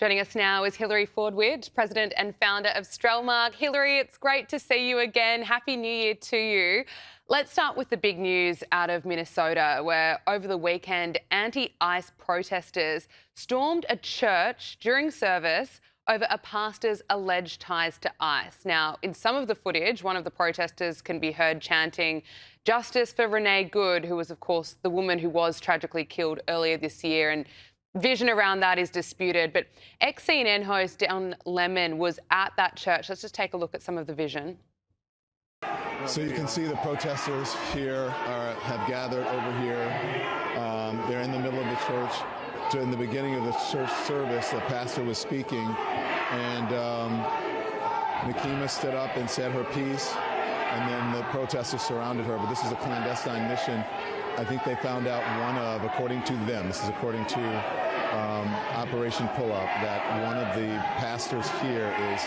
Joining us now is Hilary Fordwich, President and founder of Strelmark. Hilary, it's great to see you again. Happy New Year to you. Let's start with the big news out of Minnesota, where over the weekend, anti-ICE protesters stormed a church during service over a pastor's alleged ties to ICE. Now, in some of the footage, one of the protesters can be heard chanting, "Justice for Renee Good," who was, of course, the woman who was tragically killed earlier this year. And vision around that is disputed. But ex-CNN host Don Lemon was at that church. Let's just take a look at some of the vision. So you can see the protesters here have gathered over here. They're in the middle of the church. In the beginning of the church service, the pastor was speaking, and Nakima stood up and said her piece, and then the protesters surrounded her. But this is a clandestine mission. I think they found out according to them, this is according to Operation Pull-Up, that one of the pastors here is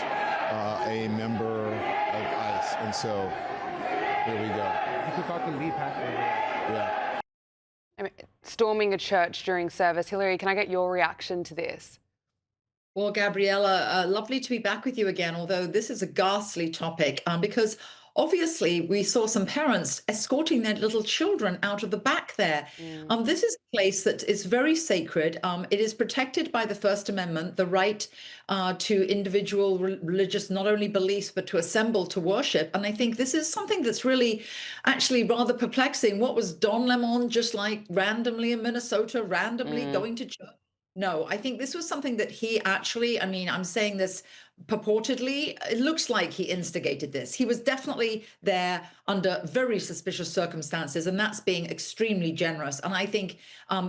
a member of ICE. And so here we go. You could talk to the lead pastor. Yeah. I mean, storming a church during service. Hilary, can I get your reaction to this? Well, Gabriella, lovely to be back with you again, although this is a ghastly topic because obviously we saw some parents escorting their little children out of the back there. This is a place that is very sacred. It is protected by the First Amendment, the right to individual religious, not only beliefs, but to assemble to worship. And I think this is something that's really actually rather perplexing. What was Don Lemon just like randomly in Minnesota, randomly going to church? No, I think this was something that he actually, I mean, I'm saying this purportedly, it looks like he instigated this. He was definitely there under very suspicious circumstances, and that's being extremely generous. And I think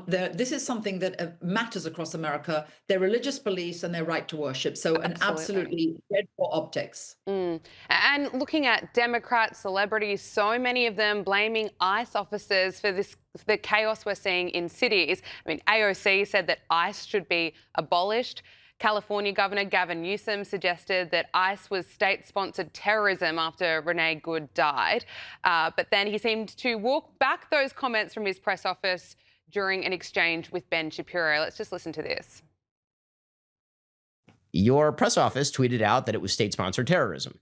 this is something that matters across America, their religious beliefs and their right to worship. So an absolutely dreadful optics. And looking at Democrats, celebrities, so many of them blaming ICE officers for the chaos we're seeing in cities. I mean, AOC said that ICE should be abolished. California Governor Gavin Newsom suggested that ICE was state-sponsored terrorism after Renee Good died. But then he seemed to walk back those comments from his press office during an exchange with Ben Shapiro. Let's just listen to this. Your press office tweeted out that it was state-sponsored terrorism,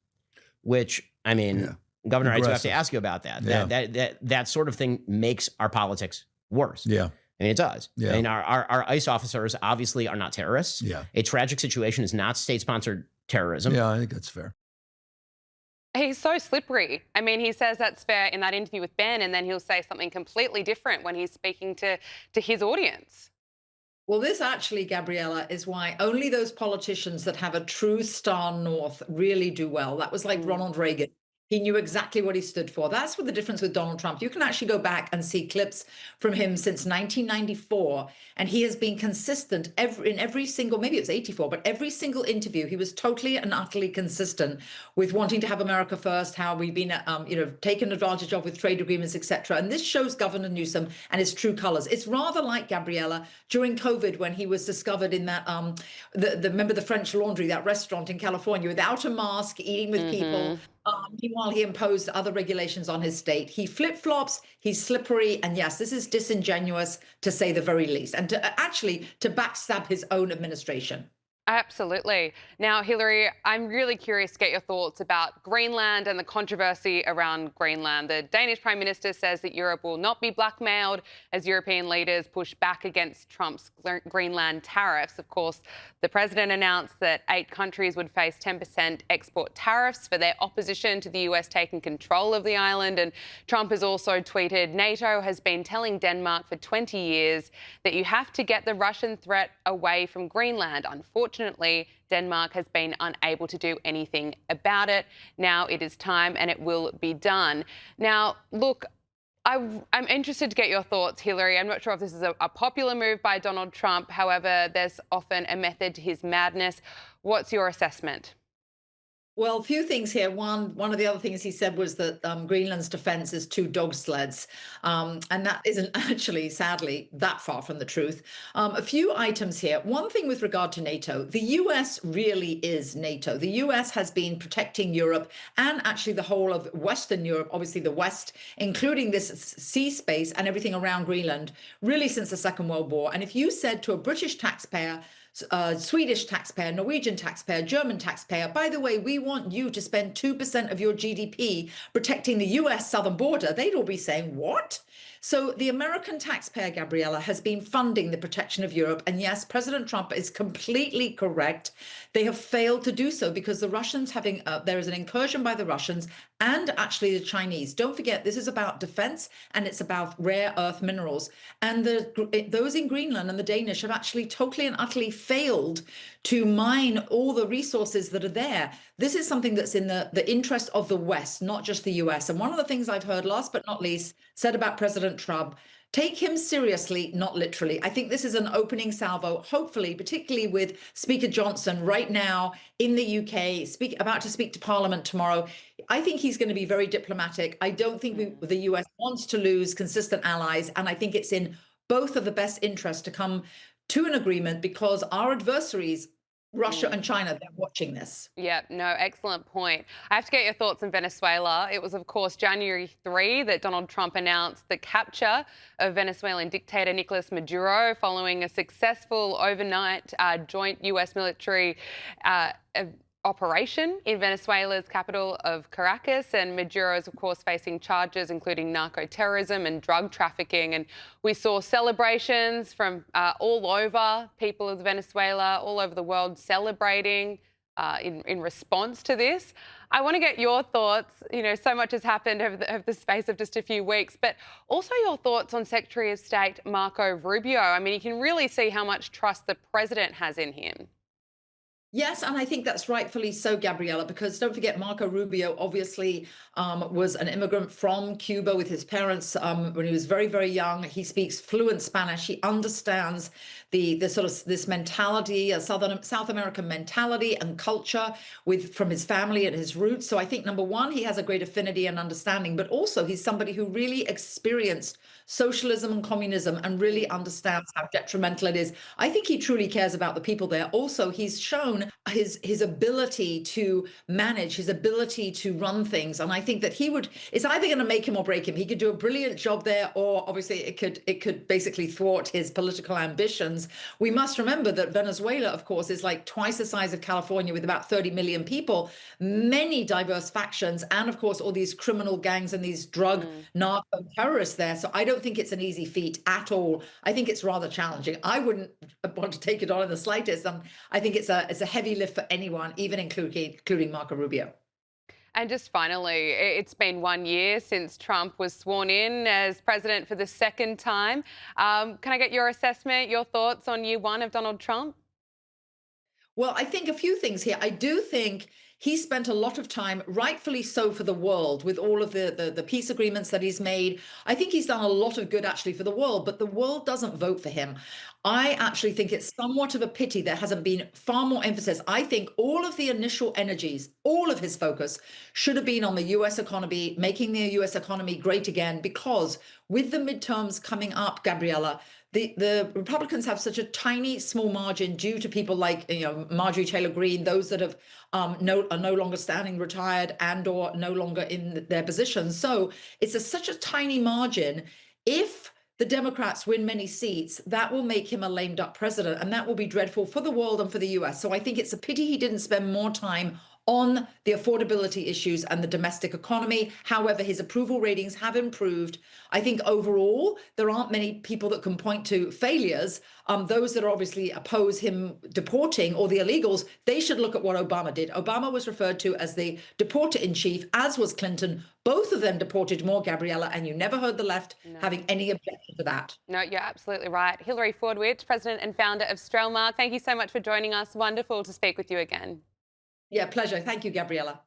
which, I mean, Governor, I do have to ask you about that. Yeah. That sort of thing makes our politics worse. Yeah. I mean, it does. Yeah. I mean, our ICE officers obviously are not terrorists. Yeah. A tragic situation is not state-sponsored terrorism. Yeah, I think that's fair. He's so slippery. I mean, he says that's fair in that interview with Ben, and then he'll say something completely different when he's speaking to his audience. Well, this actually, Gabriella, is why only those politicians that have a true star north really do well. That was like Ronald Reagan. He knew exactly what he stood for. That's what the difference with Donald Trump. You can actually go back and see clips from him since 1994, and he has been consistent in every single, maybe it was 84, but every single interview, he was totally and utterly consistent with wanting to have America first, how we've been, taken advantage of with trade agreements, etc. And this shows Governor Newsom and his true colors. It's rather like, Gabriella, during COVID when he was discovered in that, remember the French Laundry, that restaurant in California, without a mask, eating with people. Meanwhile, he imposed other regulations on his state. He flip-flops, he's slippery, and yes, this is disingenuous to say the very least, and to backstab his own administration. Absolutely. Now, Hilary, I'm really curious to get your thoughts about Greenland and the controversy around Greenland. The Danish Prime Minister says that Europe will not be blackmailed as European leaders push back against Trump's Greenland tariffs. Of course, the president announced that 8 countries would face 10% export tariffs for their opposition to the US taking control of the island. And Trump has also tweeted, NATO has been telling Denmark for 20 years that you have to get the Russian threat away from Greenland. Unfortunately, Denmark has been unable to do anything about it. Now it is time and it will be done. Now, look, I'm interested to get your thoughts, Hilary. I'm not sure if this is a popular move by Donald Trump. However, there's often a method to his madness. What's your assessment? Well, a few things here. One of the other things he said was that Greenland's defense is 2 dog sleds. And that isn't actually, sadly, that far from the truth. A few items here. One thing with regard to NATO, the US really is NATO. The US has been protecting Europe and actually the whole of Western Europe, obviously the West, including this sea space and everything around Greenland, really since the Second World War. And if you said to a British taxpayer, Swedish taxpayer, Norwegian taxpayer, German taxpayer. By the way, we want you to spend 2% of your GDP protecting the US southern border. They'd all be saying, what? So the American taxpayer, Gabriella, has been funding the protection of Europe. And yes, President Trump is completely correct. They have failed to do so because the Russians there is an incursion by the Russians and actually the Chinese. Don't forget, this is about defense and it's about rare earth minerals. And those in Greenland and the Danish have actually totally and utterly failed to mine all the resources that are there. This is something that's in the interest of the West, not just the US. And one of the things I've heard, last but not least, said about President Trump, take him seriously, not literally. I think this is an opening salvo, hopefully, particularly with Speaker Johnson right now in the UK, about to speak to Parliament tomorrow. I think he's going to be very diplomatic. I don't think the US wants to lose consistent allies. And I think it's in both of the best interests to come to an agreement because our adversaries, Russia and China, they're watching this. Yeah, no, excellent point. I have to get your thoughts on Venezuela. It was, of course, January 3 that Donald Trump announced the capture of Venezuelan dictator Nicolas Maduro following a successful overnight joint US military operation in Venezuela's capital of Caracas. And Maduro is, of course, facing charges including narco-terrorism and drug trafficking. And we saw celebrations from all over, people of Venezuela, all over the world celebrating in response to this. I want to get your thoughts. You know, so much has happened over the space of just a few weeks, but also your thoughts on Secretary of State Marco Rubio. I mean, you can really see how much trust the president has in him. Yes, and I think that's rightfully so, Gabriella, because don't forget, Marco Rubio obviously was an immigrant from Cuba with his parents when he was very, very young. He speaks fluent Spanish. He understands the sort of this mentality, a South American mentality and culture from his family and his roots. So I think, number one, he has a great affinity and understanding, but also he's somebody who really experienced socialism and communism and really understands how detrimental it is. I think he truly cares about the people there. Also, he's shown his ability to manage, his ability to run things. And I think that it's either going to make him or break him. He could do a brilliant job there, or obviously it could basically thwart his political ambitions. We must remember that Venezuela, of course, is like twice the size of California with about 30 million people, many diverse factions, and of course, all these criminal gangs and these drug narco terrorists there. So I don't think it's an easy feat at all. I think it's rather challenging. I wouldn't want to take it on in the slightest. I think it's a heavy lift for anyone, even including Marco Rubio. And just finally, it's been 1 year since Trump was sworn in as president for the second time. Can I get your assessment, your thoughts on year one of Donald Trump? Well, I think a few things here. I do think he spent a lot of time, rightfully so, for the world with all of the peace agreements that he's made. I think he's done a lot of good actually for the world, but the world doesn't vote for him. I actually think it's somewhat of a pity there hasn't been far more emphasis. I think all of the initial energies, all of his focus should have been on the US economy, making the US economy great again, because with the midterms coming up, Gabriella, the Republicans have such a tiny, small margin due to people like, Marjorie Taylor Greene, those that have are no longer standing, retired, and or no longer in their positions. So it's such a tiny margin. If the Democrats win many seats, that will make him a lame duck president, and that will be dreadful for the world and for the US. So I think it's a pity he didn't spend more time on the affordability issues and the domestic economy. However, his approval ratings have improved. I think overall, there aren't many people that can point to failures. Those that obviously oppose him deporting, or the illegals, they should look at what Obama did. Obama was referred to as the deporter in chief, as was Clinton. Both of them deported more, Gabriella, and you never heard the left having any objection to that. No, you're absolutely right. Hilary Fordwich, president and founder of Strelmark, thank you so much for joining us. Wonderful to speak with you again. Yeah, pleasure. Thank you, Gabriella.